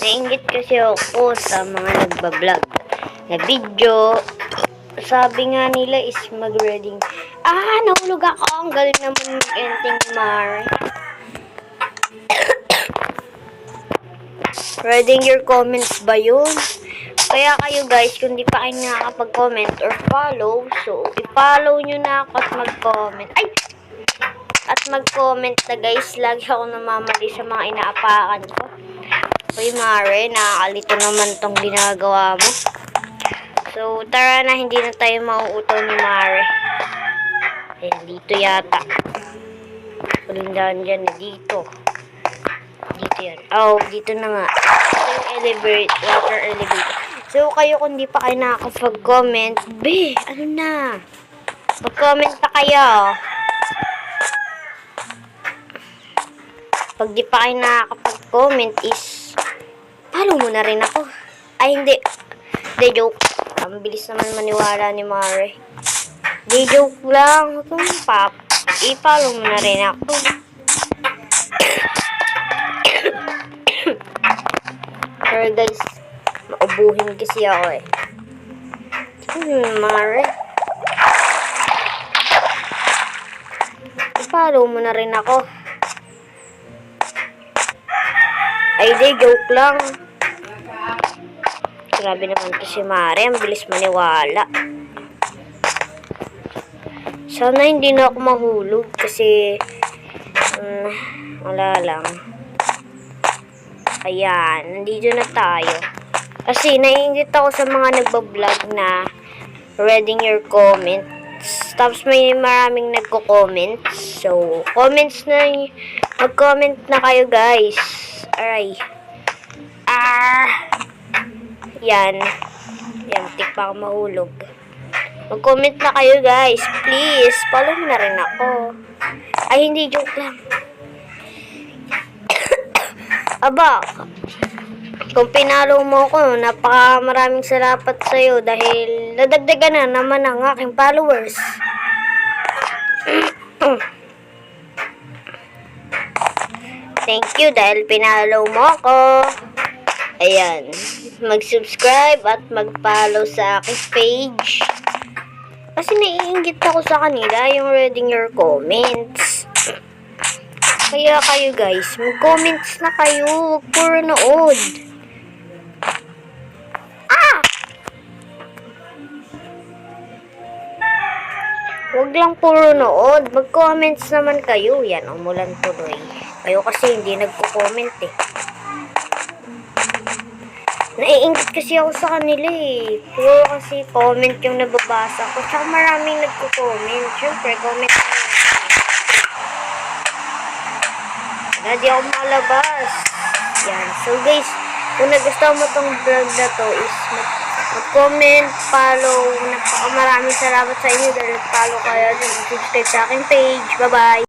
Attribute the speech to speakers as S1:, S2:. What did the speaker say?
S1: Nainggit kasi ako sa mga nagbablog na video. Sabi nga nila is mag-reading. Nahulog ako. Ang galing naman mag-ending, Mar. Reading your comments ba yun? Kaya kayo guys, kung di pa kayo nakakapag-comment or follow, so i-follow nyo na ako at mag-comment. At mag-comment na guys. Lagi ako namamali sa mga inaapakan ko. Uy Mare, nakakalito naman tong ginagawa mo. So tara na, hindi na tayo mauutaw ni Mare. Ayan, dito yata. Palindahan dyan, dito. Dito yan. Dito na nga. Ito yung elevator, water elevator. So kayo kung di pa kayo nakakapag-comment, ano na? Mag-comment na kayo. Pag di pa kayo nakakapag-comment is follow mo na rin ako. Hindi. Hindi, joke. Ang bilis naman maniwala ni Mare. Hindi, joke lang. Kung i-follow mo na rin ako. Pero guys, maubuhin kasi ako eh. Mare. I-follow mo na rin ako. Di, joke lang. Grabe naman to si Mare. Ang bilis maniwala. Sana hindi na ako mahulog kasi wala lang. Ayan, nandito na tayo. Kasi naiingit ako sa mga nagbablog na reading your comments. Tapos may maraming nagko-comments. So, comments na. Mag-comment na kayo guys. Aray. Yan. Yan, tik pa ako mahulog. Mag-comment na kayo guys. Please, follow mo na rin ako. Hindi, joke lang. Kung pinalo mo ako, maraming salamat sa'yo dahil nadagdagan na naman ang aking followers. Thank you dahil pinalo mo ako. Ayan. Mag-subscribe at mag-follow sa aking page. Kasi naiinggit ako sa kanila yung reading your comments. Kaya kayo guys, mag-comments na kayo. Huwag puro nood. Huwag lang puro nood. Mag-comments naman kayo. Yan, umulan tuloy. Kayo kasi hindi nagko-comment eh. Naiingit kasi ako sa kanila eh. Puro kasi comment yung nababasa ko. Tsaka maraming nagko-comment. Siyempre, comment na yun. Hindi ako malabas. Yan. So guys, kung nagustuhan mo tong vlog na to is mag-comment, follow. Maraming salamat sa inyo dahil follow kayo. Subscribe sa aking page. Bye-bye.